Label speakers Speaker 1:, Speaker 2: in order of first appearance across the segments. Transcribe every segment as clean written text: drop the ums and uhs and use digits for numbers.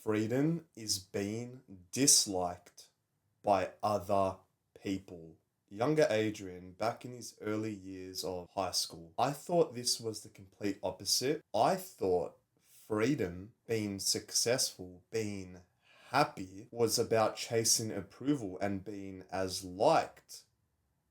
Speaker 1: Freedom is being disliked by other people. Younger Adrian, back in his early years of high school, I thought this was the complete opposite. I thought freedom, being successful, being happy, was about chasing approval and being as liked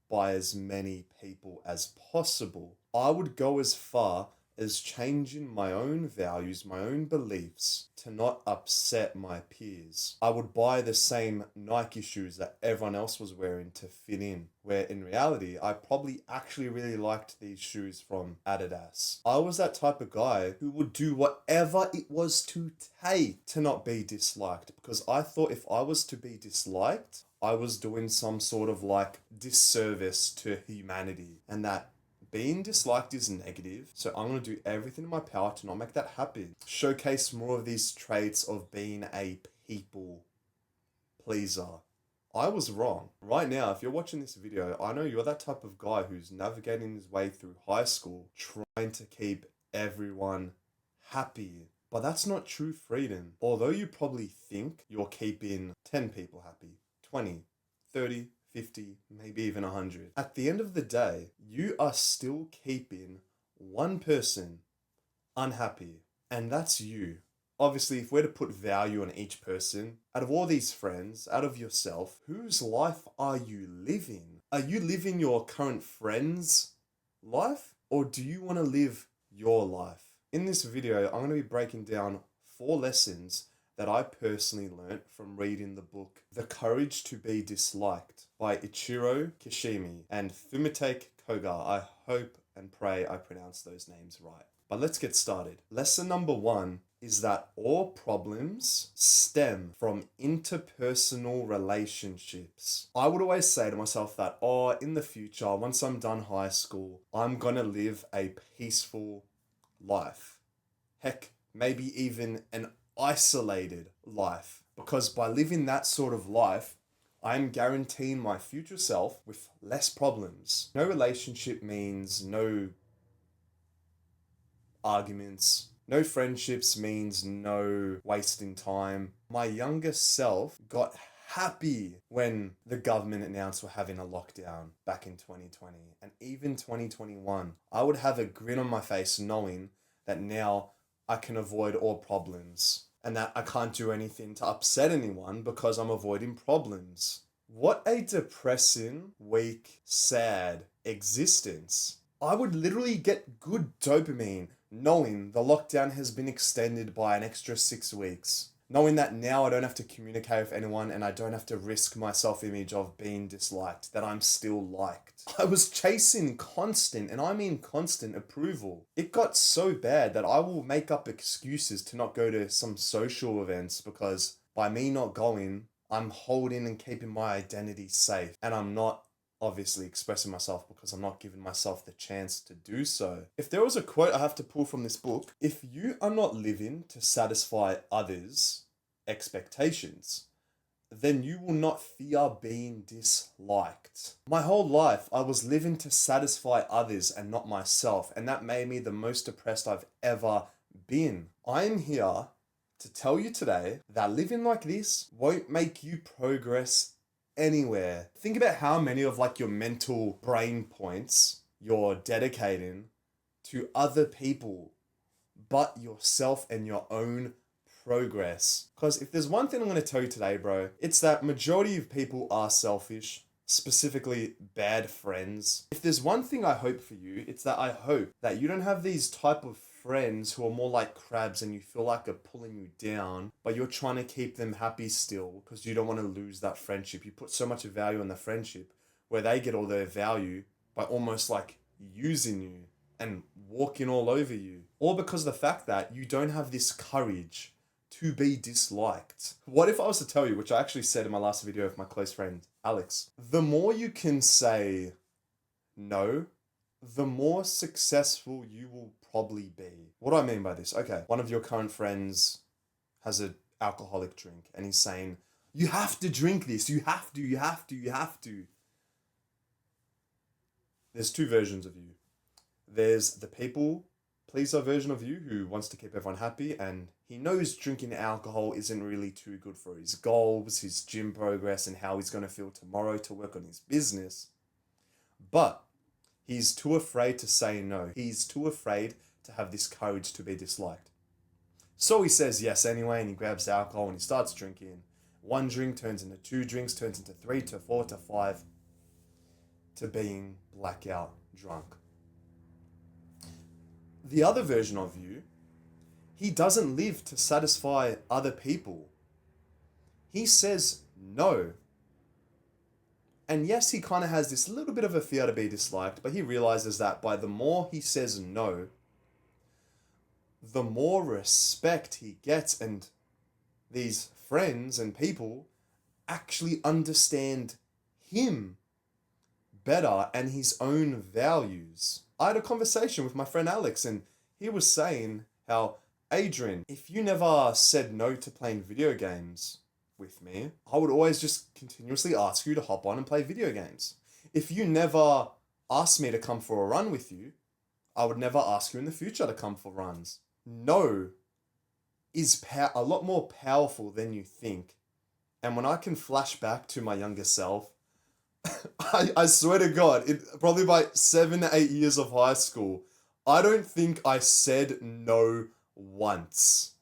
Speaker 1: by as many people as possible. I would go as far as changing my own values, my own beliefs to not upset my peers. I would buy the same Nike shoes that everyone else was wearing to fit in, where in reality, I probably actually really liked these shoes from Adidas. I was that type of guy who would do whatever it was to take to not be disliked, because I thought if I was to be disliked, I was doing some sort of like disservice to humanity, and that being disliked is negative, so I'm going to do everything in my power to not make that happen. Showcase more of these traits of being a people pleaser. I was wrong. Right now, if you're watching this video, I know you're that type of guy who's navigating his way through high school, trying to keep everyone happy. But that's not true freedom. Although you probably think you're keeping 10 people happy, 20, 30, 50, maybe even 100. At the end of the day, you are still keeping one person unhappy, and that's you. Obviously, if we're to put value on each person, out of all these friends, out of yourself, whose life are you living? Are you living your current friend's life, or do you want to live your life? In this video, I'm going to be breaking down 4 lessons that I personally learnt from reading the book The Courage to Be Disliked by Ichiro Kishimi and Fumite Koga. I hope and pray I pronounced those names right. But let's get started. Lesson number 1 is that all problems stem from interpersonal relationships. I would always say to myself that, in the future, once I'm done high school, I'm gonna live a peaceful life. Heck, maybe even an isolated life, because by living that sort of life, I'm guaranteeing my future self with less problems. No relationship means no arguments. No friendships means no wasting time. My younger self got happy when the government announced we're having a lockdown back in 2020 and even 2021. I would have a grin on my face knowing that now I can avoid all problems and that I can't do anything to upset anyone because I'm avoiding problems. What a depressing, weak, sad existence. I would literally get good dopamine knowing the lockdown has been extended by an extra 6 weeks. Knowing that now I don't have to communicate with anyone and I don't have to risk my self-image of being disliked, that I'm still liked. I was chasing constant, and I mean constant, approval. It got so bad that I will make up excuses to not go to some social events because by me not going, I'm holding and keeping my identity safe, and I'm not obviously expressing myself because I'm not giving myself the chance to do so. If there was a quote I have to pull from this book, if you are not living to satisfy others' expectations, then you will not fear being disliked. My whole life, I was living to satisfy others and not myself, and that made me the most depressed I've ever been. I am here to tell you today that living like this won't make you progress anywhere. Think about how many of like your mental brain points you're dedicating to other people but yourself and your own progress. Because if there's one thing I'm going to tell you today, bro, it's that majority of people are selfish, specifically bad friends. If there's one thing I hope for you, it's that I hope that you don't have these type of friends who are more like crabs and you feel like they're pulling you down, but you're trying to keep them happy still because you don't want to lose that friendship. You put so much value on the friendship where they get all their value by almost like using you and walking all over you. Or because of the fact that you don't have this courage to be disliked. What if I was to tell you, which I actually said in my last video with my close friend, Alex, the more you can say no, the more successful you will probably be. What do I mean by this? Okay, one of your current friends has an alcoholic drink and he's saying, you have to drink this, you have to. There's 2 versions of you. There's the people pleaser version of you who wants to keep everyone happy, and he knows drinking alcohol isn't really too good for his goals, his gym progress, and how he's going to feel tomorrow to work on his business. But he's too afraid to say no. He's too afraid to have this courage to be disliked. So he says yes anyway, and he grabs alcohol and he starts drinking. One drink turns into 2 drinks, turns into 3 to 4 to 5, to being blackout drunk. The other version of you, he doesn't live to satisfy other people. He says no. And yes, he kind of has this little bit of a fear to be disliked, but he realizes that by the more he says no, the more respect he gets, and these friends and people actually understand him better and his own values. I had a conversation with my friend Alex, and he was saying how, Adrian, if you never said no to playing video games with me, I would always just continuously ask you to hop on and play video games. If you never asked me to come for a run with you, I would never ask you in the future to come for runs. No is a lot more powerful than you think. And when I can flash back to my younger self, I swear to God, probably by 7 to 8 years of high school, I don't think I said no once.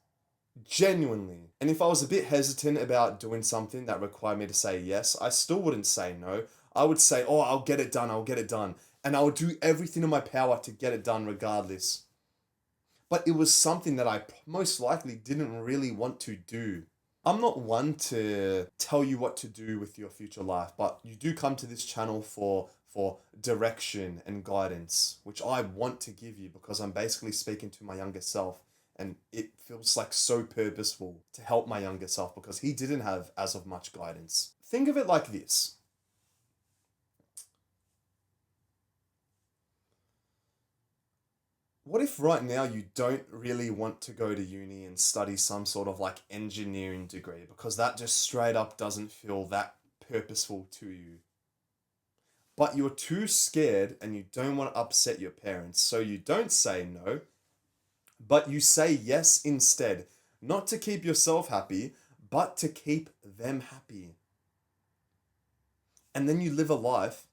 Speaker 1: Genuinely. And if I was a bit hesitant about doing something that required me to say yes, I still wouldn't say no. I would say, oh, I'll get it done. And I would do everything in my power to get it done regardless. But it was something that I most likely didn't really want to do. I'm not one to tell you what to do with your future life, but you do come to this channel for direction and guidance, which I want to give you because I'm basically speaking to my younger self, and it feels like so purposeful to help my younger self because he didn't have as of much guidance. Think of it like this. What if right now you don't really want to go to uni and study some sort of like engineering degree because that just straight up doesn't feel that purposeful to you? But you're too scared and you don't want to upset your parents, so you don't say no, but you say yes instead, not to keep yourself happy, but to keep them happy. And then you live a life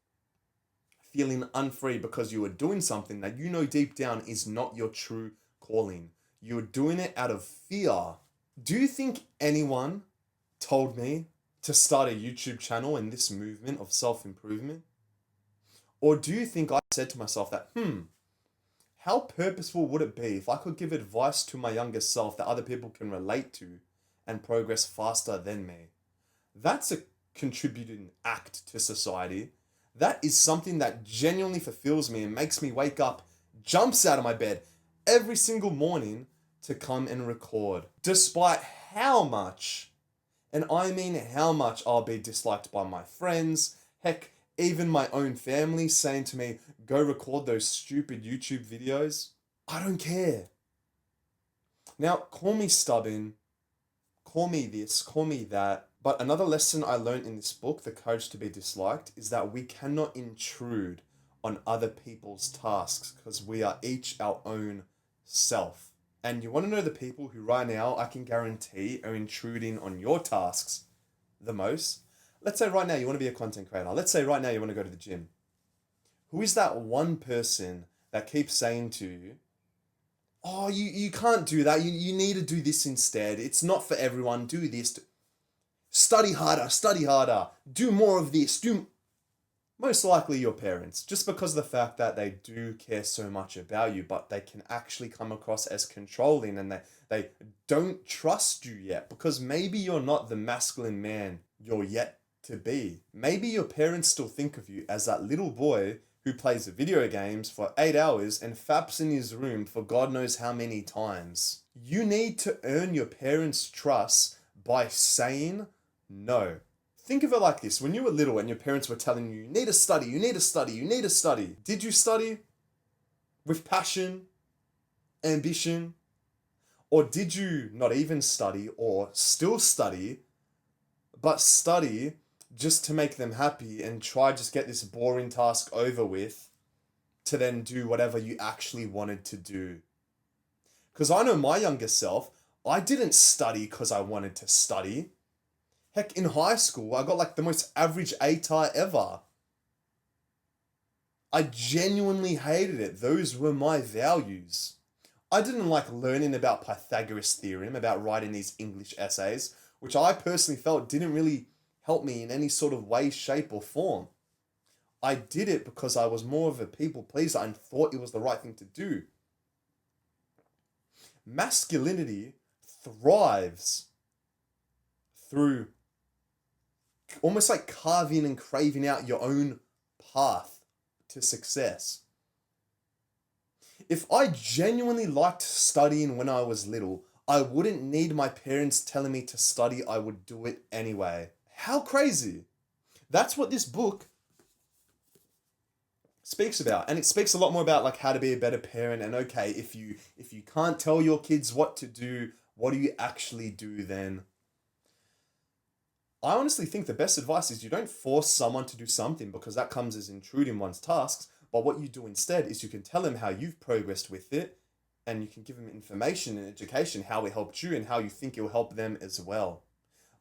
Speaker 1: feeling unfree because you are doing something that you know deep down is not your true calling. You're doing it out of fear. Do you think anyone told me to start a YouTube channel in this movement of self-improvement? Or do you think I said to myself that, how purposeful would it be if I could give advice to my younger self that other people can relate to and progress faster than me? That's a contributing act to society. That is something that genuinely fulfills me and makes me wake up, jumps out of my bed every single morning to come and record. Despite how much, and I mean how much, I'll be disliked by my friends, heck, even my own family saying to me, go record those stupid YouTube videos. I don't care. Now, call me stubborn, call me this, call me that. But another lesson I learned in this book, The Courage to be Disliked, is that we cannot intrude on other people's tasks because we are each our own self. And you want to know the people who right now I can guarantee are intruding on your tasks the most? Let's say right now you want to be a content creator. Let's say right now you want to go to the gym. Who is that one person that keeps saying to you, oh, you can't do that. You need to do this instead. It's not for everyone. Do this. Study harder, do more of this, most likely your parents, just because of the fact that they do care so much about you, but they can actually come across as controlling and they don't trust you yet because maybe you're not the masculine man you're yet to be. Maybe your parents still think of you as that little boy who plays video games for 8 hours and faps in his room for God knows how many times. You need to earn your parents' trust by saying no. Think of it like this. When you were little and your parents were telling you, you need to study, did you study with passion, ambition? Or did you not even study or still study, but study just to make them happy and try just get this boring task over with to then do whatever you actually wanted to do? Because I know my younger self, I didn't study because I wanted to study. Heck, in high school, I got like the most average ATAR ever. I genuinely hated it. Those were my values. I didn't like learning about Pythagoras' theorem, about writing these English essays, which I personally felt didn't really help me in any sort of way, shape, or form. I did it because I was more of a people pleaser and thought it was the right thing to do. Masculinity thrives through almost like carving and craving out your own path to success. If I genuinely liked studying when I was little, I wouldn't need my parents telling me to study, I would do it anyway. How crazy! That's what this book speaks about, and it speaks a lot more about like how to be a better parent. And okay, if you can't tell your kids what to do, what do you actually do then? I honestly think the best advice is you don't force someone to do something because that comes as intruding one's tasks, but what you do instead is you can tell them how you've progressed with it, and you can give them information and education how it helped you and how you think it will help them as well.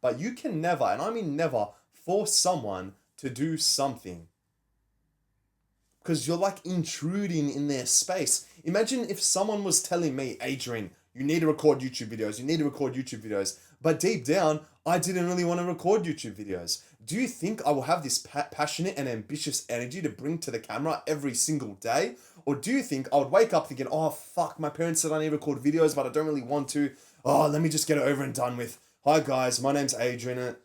Speaker 1: But you can never, and I mean never, force someone to do something because you're like intruding in their space. Imagine if someone was telling me, Adrian, you need to record YouTube videos, you need to record YouTube videos, but deep down, I didn't really want to record YouTube videos. Do you think I will have this passionate and ambitious energy to bring to the camera every single day? Or do you think I would wake up thinking, oh fuck, my parents said I need to record videos, but I don't really want to. Oh, let me just get it over and done with. Hi guys, my name's Adrian.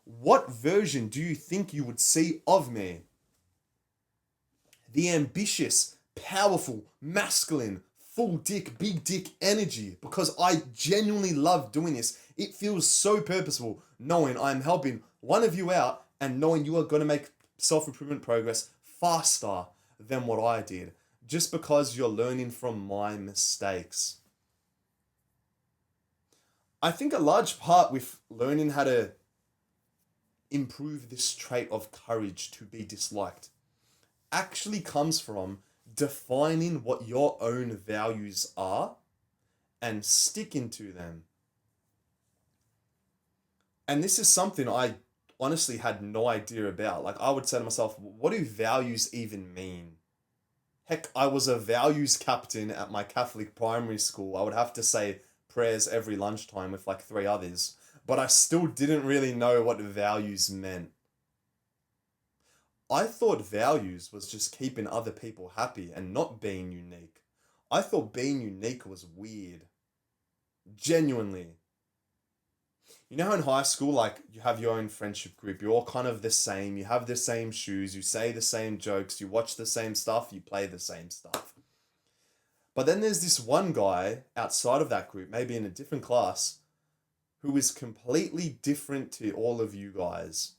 Speaker 1: What version do you think you would see of me? The ambitious, powerful, masculine, full dick, big dick energy, because I genuinely love doing this. It feels so purposeful knowing I'm helping one of you out and knowing you are going to make self-improvement progress faster than what I did, just because you're learning from my mistakes. I think a large part with learning how to improve this trait of courage to be disliked actually comes from defining what your own values are and sticking to them. And this is something I honestly had no idea about. Like, I would say to myself, what do values even mean? Heck, I was a values captain at my Catholic primary school. I would have to say prayers every lunchtime with like 3 others, but I still didn't really know what values meant. I thought values was just keeping other people happy and not being unique. I thought being unique was weird. Genuinely. You know how in high school, like, you have your own friendship group, you're all kind of the same, you have the same shoes, you say the same jokes, you watch the same stuff, you play the same stuff. But then there's this one guy outside of that group, maybe in a different class, who is completely different to all of you guys.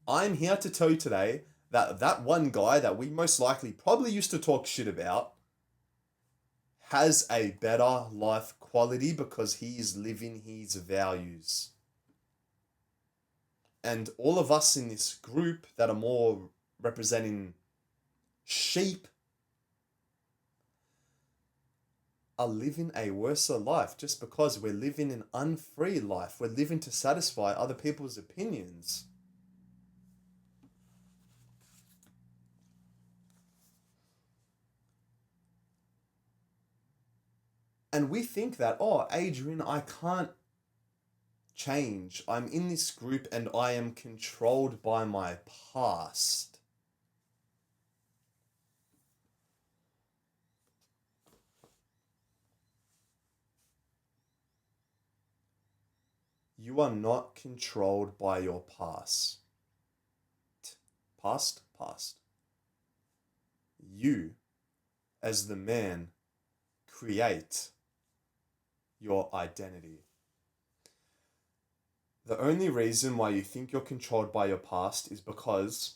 Speaker 1: I'm here to tell you today that that one guy that we most likely probably used to talk shit about has a better life quality because he is living his values. And all of us in this group that are more representing sheep are living a worse life just because we're living an unfree life. We're living to satisfy other people's opinions. And we think that, oh, Adrian, I can't change. I'm in this group and I am controlled by my past. You are not controlled by your past. Past. You, as the man, create your identity. The only reason why you think you're controlled by your past is because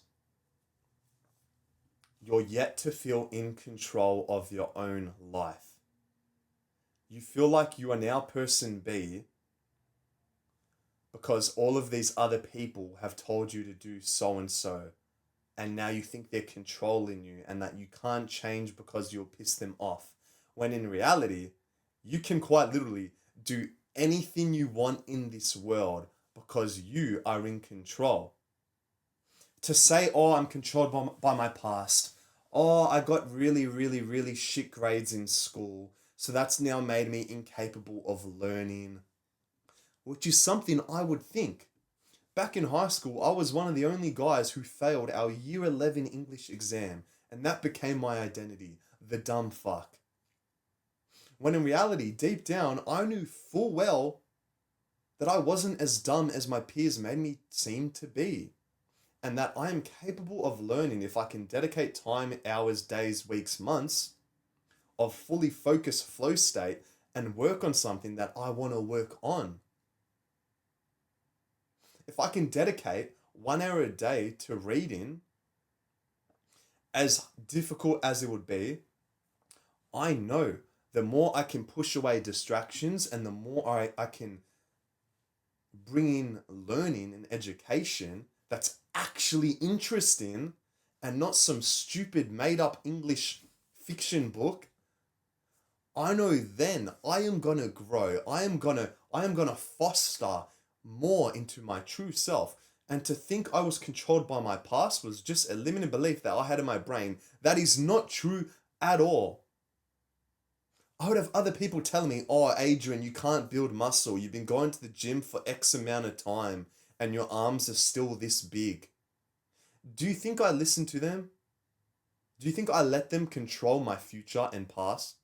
Speaker 1: you're yet to feel in control of your own life. You feel like you are now person B because all of these other people have told you to do so and so, and now you think they're controlling you and that you can't change because you'll piss them off. When in reality, you can quite literally do anything you want in this world because you are in control. To say, oh, I'm controlled by my past. Oh, I got really, really, really shit grades in school. So that's now made me incapable of learning. Which is something I would think. Back in high school, I was one of the only guys who failed our Year 11 English exam. And that became my identity. The dumb fuck. When in reality, deep down, I knew full well that I wasn't as dumb as my peers made me seem to be. And that I am capable of learning if I can dedicate time, hours, days, weeks, months of fully focused flow state and work on something that I want to work on. If I can dedicate 1 hour a day to reading, as difficult as it would be, I know the more I can push away distractions and the more I can bring in learning and education that's actually interesting and not some stupid made up English fiction book, I know then I am gonna grow. I am gonna foster more into my true self. And to think I was controlled by my past was just a limited belief that I had in my brain. That is not true at all. I would have other people telling me, oh, Adrian, you can't build muscle. You've been going to the gym for X amount of time and your arms are still this big. Do you think I listen to them? Do you think I let them control my future and past?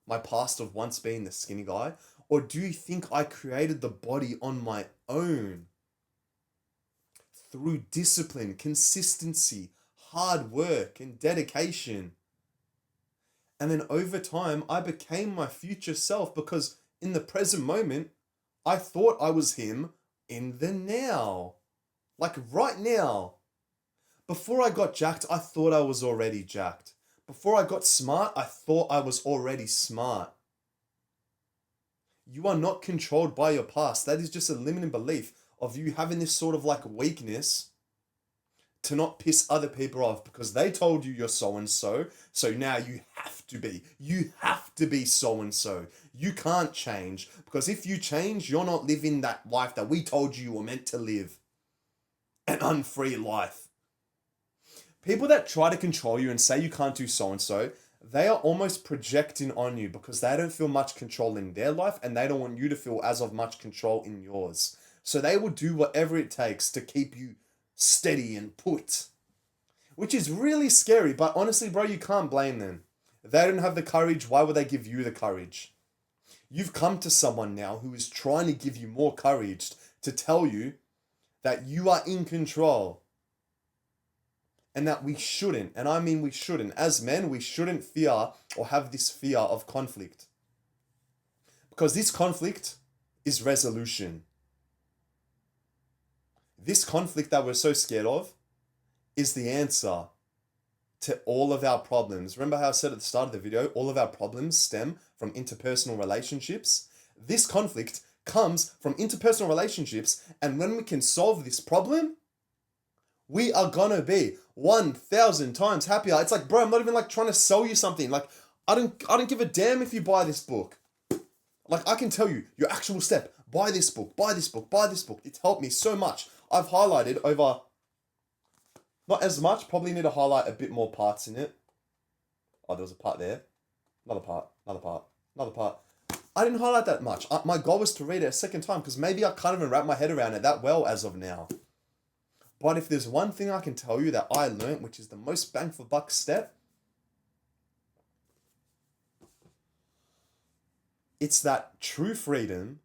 Speaker 1: My past of once being the skinny guy? Or do you think I created the body on my own? Through discipline, consistency, hard work, and dedication. And then over time, I became my future self because in the present moment, I thought I was him in the now. Like right now. Before I got jacked, I thought I was already jacked. Before I got smart, I thought I was already smart. You are not controlled by your past. That is just a limiting belief of you having this sort of like weakness to not piss other people off because they told you you're so and so. So now you have to be. You have to be so and so. You can't change because if you change, you're not living that life that we told you were meant to live. An unfree life. People that try to control you and say you can't do so and so, they are almost projecting on you because they don't feel much control in their life and they don't want you to feel as of much control in yours. So they will do whatever it takes to keep you steady and put. Which is really scary, but honestly, bro, you can't blame them. They don't have the courage, why would they give you the courage? You've come to someone now who is trying to give you more courage to tell you that you are in control. And that we shouldn't, and I mean we shouldn't, as men, we shouldn't fear or have this fear of conflict. Because this conflict is resolution. This conflict that we're so scared of is the answer to all of our problems. Remember how I said at the start of the video, all of our problems stem from interpersonal relationships? This conflict comes from interpersonal relationships, and when we can solve this problem, we are gonna be 1,000 times happier. It's like, bro, I'm not even like trying to sell you something. Like, I don't give a damn if you buy this book. Like, I can tell you your actual step. Buy this book, buy this book, buy this book. It's helped me so much. I've highlighted over, not as much, probably need to highlight a bit more parts in it. Oh, there was a part there. Another part, another part, another part. I didn't highlight that much. My goal was to read it a second time because maybe I can't even wrap my head around it that well as of now. But if there's one thing I can tell you that I learned, which is the most bang for buck step, it's that true freedom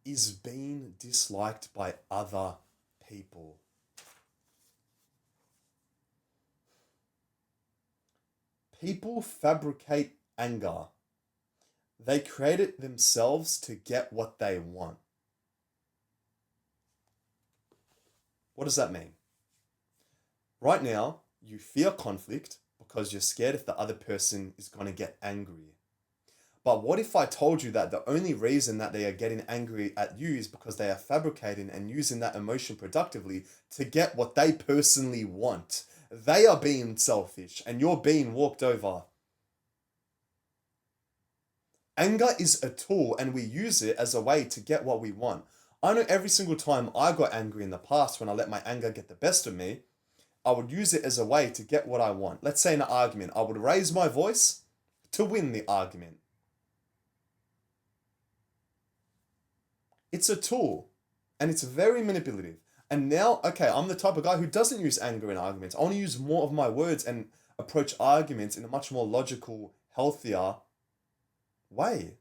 Speaker 1: is being disliked by other people. People fabricate anger. They create it themselves to get what they want. What does that mean? Right now, you fear conflict because you're scared if the other person is going to get angry. But what if I told you that the only reason that they are getting angry at you is because they are fabricating and using that emotion productively to get what they personally want? They are being selfish and you're being walked over. Anger is a tool and we use it as a way to get what we want. I know every single time I got angry in the past, when I let my anger get the best of me, I would use it as a way to get what I want. Let's say in an argument, I would raise my voice to win the argument. It's a tool and it's very manipulative. And now, okay, I'm the type of guy who doesn't use anger in arguments. I want to use more of my words and approach arguments in a much more logical, healthier way.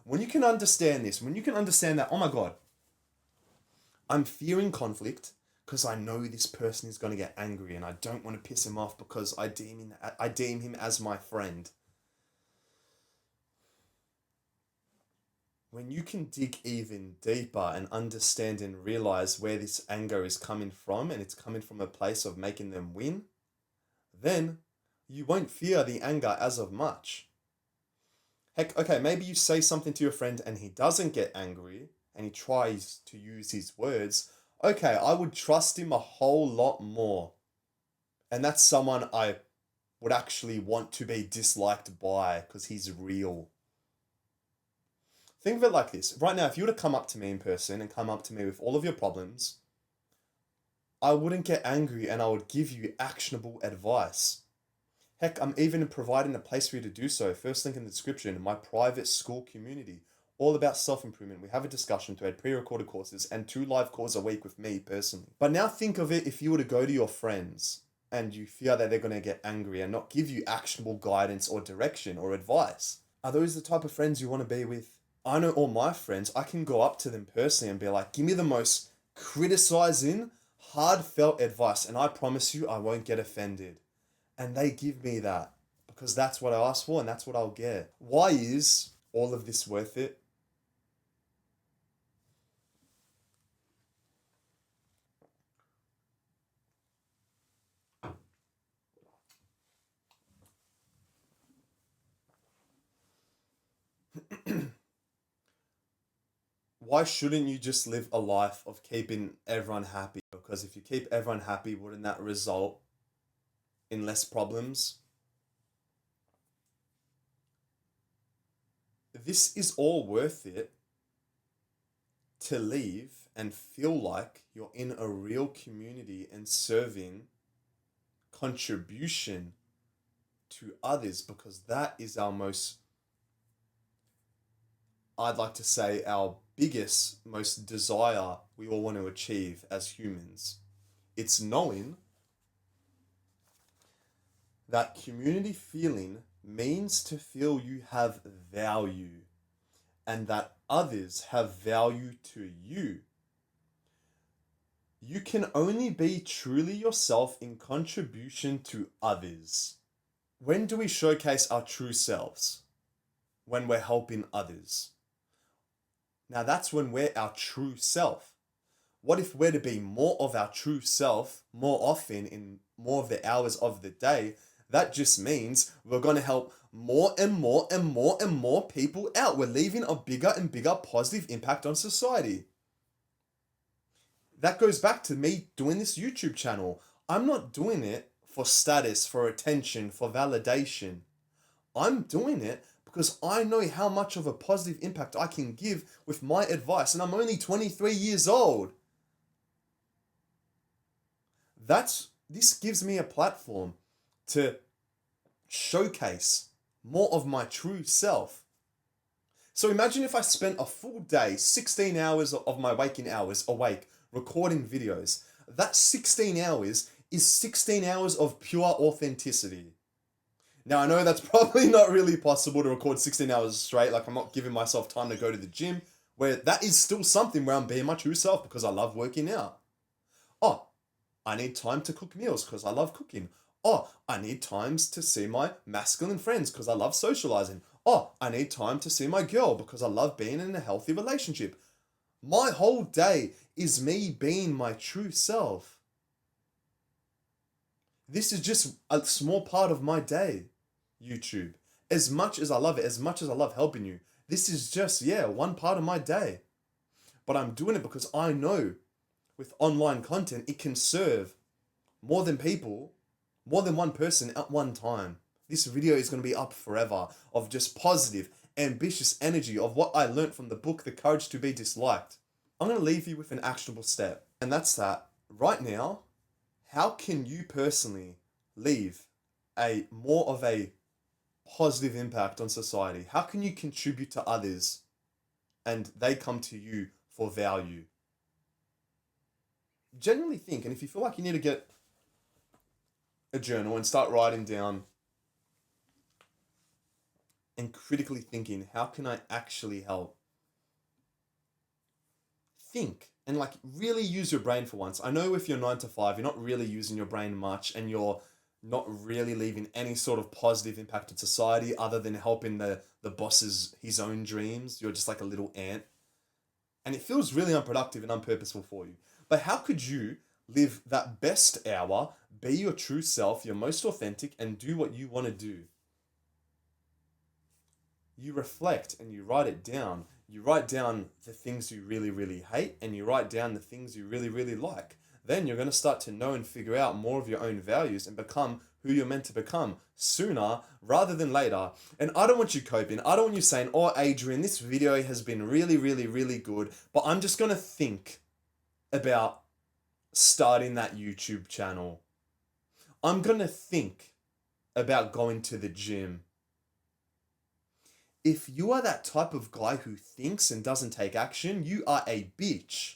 Speaker 1: When you can understand this, when you can understand that, oh my God, I'm fearing conflict because I know this person is going to get angry and I don't want to piss him off because I deem him as my friend. When you can dig even deeper and understand and realize where this anger is coming from, and it's coming from a place of making them win, then you won't fear the anger as of much. Heck, okay, maybe you say something to your friend and he doesn't get angry and he tries to use his words. Okay, I would trust him a whole lot more. And that's someone I would actually want to be disliked by because he's real. Think of it like this. Right now, if you were to come up to me in person and come up to me with all of your problems, I wouldn't get angry and I would give you actionable advice. Heck, I'm even providing a place for you to do so. First link in the description, my private school community, all about self-improvement. We have a discussion thread, pre-recorded courses, and 2 live calls a week with me personally. But now think of it if you were to go to your friends and you fear that they're going to get angry and not give you actionable guidance or direction or advice. Are those the type of friends you want to be with? I know all my friends, I can go up to them personally and be like, give me the most criticizing, heartfelt advice, and I promise you I won't get offended. And they give me that because that's what I asked for and that's what I'll get. Why is all of this worth it? Why shouldn't you just live a life of keeping everyone happy? Because if you keep everyone happy, wouldn't that result in less problems? This is all worth it to leave and feel like you're in a real community and serving contribution to others, because that is our most, I'd like to say, our biggest, most desire we all want to achieve as humans. It's knowing that community feeling means to feel you have value and that others have value to you. You can only be truly yourself in contribution to others. When do we showcase our true selves? When we're helping others. Now that's when we're our true self. What if we're to be more of our true self more often in more of the hours of the day? That just means we're going to help more and more and more and more people out. We're leaving a bigger and bigger positive impact on society. That goes back to me doing this YouTube channel. I'm not doing it for status, for attention, for validation. I'm doing it because I know how much of a positive impact I can give with my advice, and I'm only 23 years old. This gives me a platform to showcase more of my true self. So imagine if I spent a full day, 16 hours of my waking hours awake, recording videos. That 16 hours is 16 hours of pure authenticity. Now, I know that's probably not really possible to record 16 hours straight. Like, I'm not giving myself time to go to the gym, where that is still something where I'm being my true self because I love working out. Oh, I need time to cook meals because I love cooking. Oh, I need times to see my masculine friends because I love socializing. Oh, I need time to see my girl because I love being in a healthy relationship. My whole day is me being my true self. This is just a small part of my day, YouTube. As much as I love it, as much as I love helping you, this is just, one part of my day. But I'm doing it because I know with online content, it can serve more than one person at one time. This video is going to be up forever of just positive, ambitious energy of what I learned from the book, The Courage to Be Disliked. I'm going to leave you with an actionable step. And that's that right now, how can you personally leave a more of a positive impact on society? How can you contribute to others and they come to you for value? Genuinely think, and if you feel like you need to get a journal and start writing down and critically thinking, how can I actually help? Think and like really use your brain for once. I know if you're 9 to 5, you're not really using your brain much and you're not really leaving any sort of positive impact on society other than helping the boss's his own dreams. You're just like a little ant. And it feels really unproductive and unpurposeful for you. But how could you live that best hour, be your true self, your most authentic, and do what you want to do? You reflect and you write it down. You write down the things you really, really hate, and you write down the things you really, really like. Then you're going to start to know and figure out more of your own values and become who you're meant to become sooner rather than later. And I don't want you coping. I don't want you saying, oh, Adrian, this video has been really, really, really good, but I'm just going to think about starting that YouTube channel. I'm going to think about going to the gym. If you are that type of guy who thinks and doesn't take action, you are a bitch.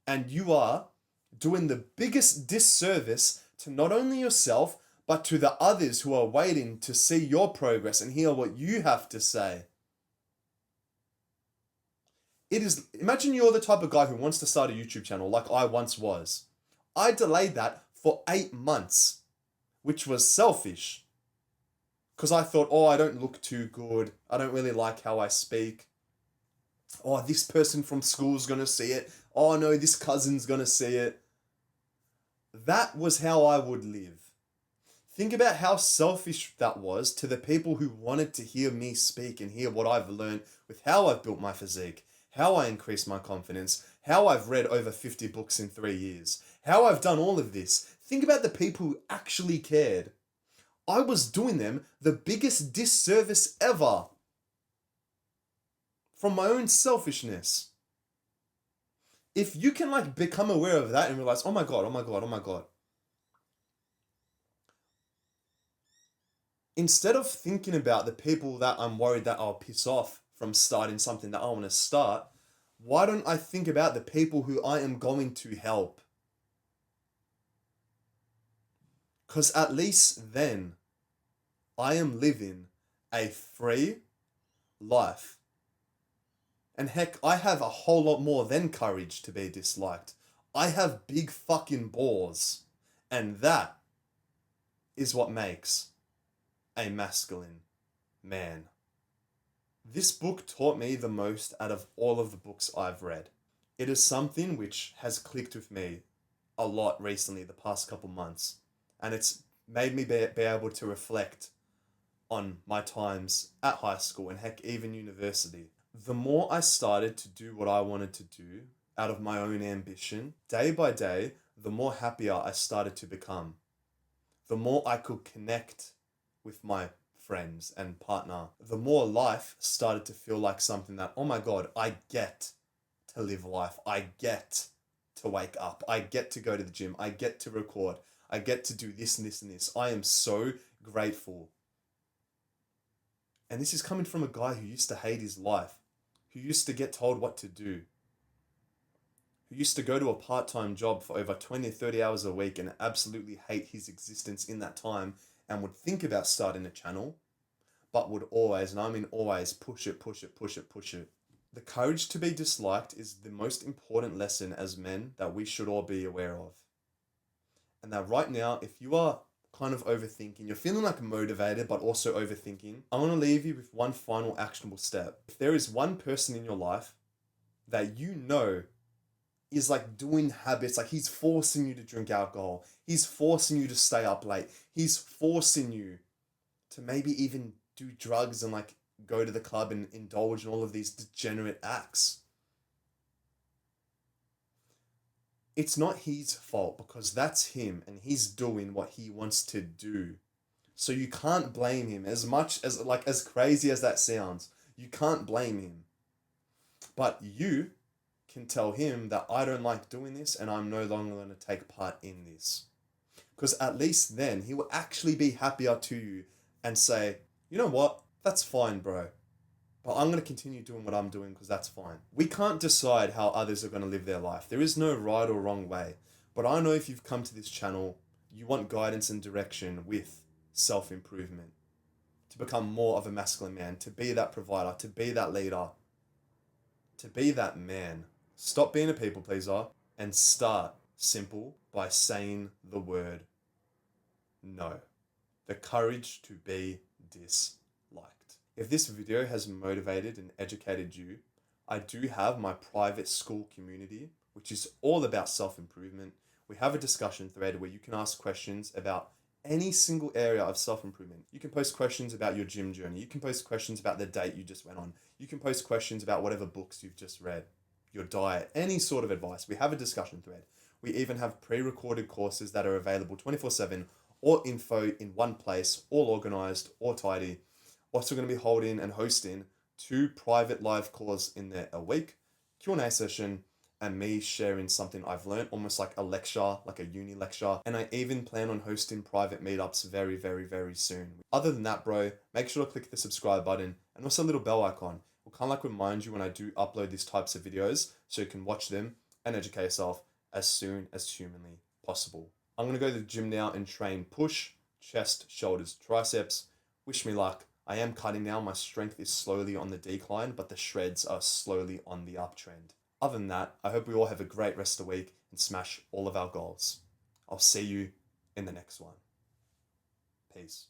Speaker 1: And you are doing the biggest disservice to not only yourself, but to the others who are waiting to see your progress and hear what you have to say. Imagine you're the type of guy who wants to start a YouTube channel like I once was. I delayed that for 8 months, which was selfish. Because I thought, oh, I don't look too good. I don't really like how I speak. Oh, this person from school's going to see it. Oh, no, this cousin's going to see it. That was how I would live. Think about how selfish that was to the people who wanted to hear me speak and hear what I've learned with how I've built my physique, how I increased my confidence, how I've read over 50 books in 3 years, how I've done all of this. Think about the people who actually cared. I was doing them the biggest disservice ever from my own selfishness. If you can like become aware of that and realize, oh my God, oh my God, oh my God. Instead of thinking about the people that I'm worried that I'll piss off from starting something that I want to start, why don't I think about the people who I am going to help? Because at least then, I am living a free life. And heck, I have a whole lot more than courage to be disliked. I have big fucking balls. And that is what makes a masculine man. This book taught me the most out of all of the books I've read. It is something which has clicked with me a lot recently, the past couple months. And it's made me be able to reflect on my times at high school and heck, even university. The more I started to do what I wanted to do out of my own ambition, day by day, the more happier I started to become. The more I could connect with my friends and partner, the more life started to feel like something that, oh my God, I get to live life. I get to wake up. I get to go to the gym. I get to record. I get to do this and this and this. I am so grateful. And this is coming from a guy who used to hate his life, who used to get told what to do, who used to go to a part-time job for over 20 or 30 hours a week and absolutely hate his existence in that time and would think about starting a channel, but would always, and I mean always, push it. The courage to be disliked is the most important lesson as men that we should all be aware of. And that right now, if you are kind of overthinking, you're feeling like motivated but also overthinking, I want to leave you with one final actionable step. If there is one person in your life that you know is like doing habits, like he's forcing you to drink alcohol, he's forcing you to stay up late, he's forcing you to maybe even do drugs and like go to the club and indulge in all of these degenerate acts, it's not his fault because that's him and he's doing what he wants to do. So you can't blame him as much as, like, as crazy as that sounds. You can't blame him. But you can tell him that I don't like doing this and I'm no longer going to take part in this. Because at least then he will actually be happier to you and say, you know what? That's fine, bro. But I'm going to continue doing what I'm doing because that's fine. We can't decide how others are going to live their life. There is no right or wrong way. But I know if you've come to this channel, you want guidance and direction with self-improvement. To become more of a masculine man, to be that provider, to be that leader, to be that man. Stop being a people pleaser and start simple by saying the word no. The courage to be disliked. If this video has motivated and educated you, I do have my private school community, which is all about self-improvement. We have a discussion thread where you can ask questions about any single area of self-improvement. You can post questions about your gym journey. You can post questions about the date you just went on. You can post questions about whatever books you've just read, your diet, any sort of advice. We have a discussion thread. We even have pre-recorded courses that are available 24/7, or info in one place, all organized, all tidy. Also going to be holding and hosting 2 private live calls in there a week, Q&A session, and me sharing something I've learned, almost like a lecture, like a uni lecture. And I even plan on hosting private meetups very, very, very soon. Other than that, bro, make sure to click the subscribe button and also a little bell icon. It will kind of like remind you when I do upload these types of videos so you can watch them and educate yourself as soon as humanly possible. I'm going to go to the gym now and train push, chest, shoulders, triceps. Wish me luck. I am cutting now. My strength is slowly on the decline, but the shreds are slowly on the uptrend. Other than that, I hope we all have a great rest of the week and smash all of our goals. I'll see you in the next one. Peace.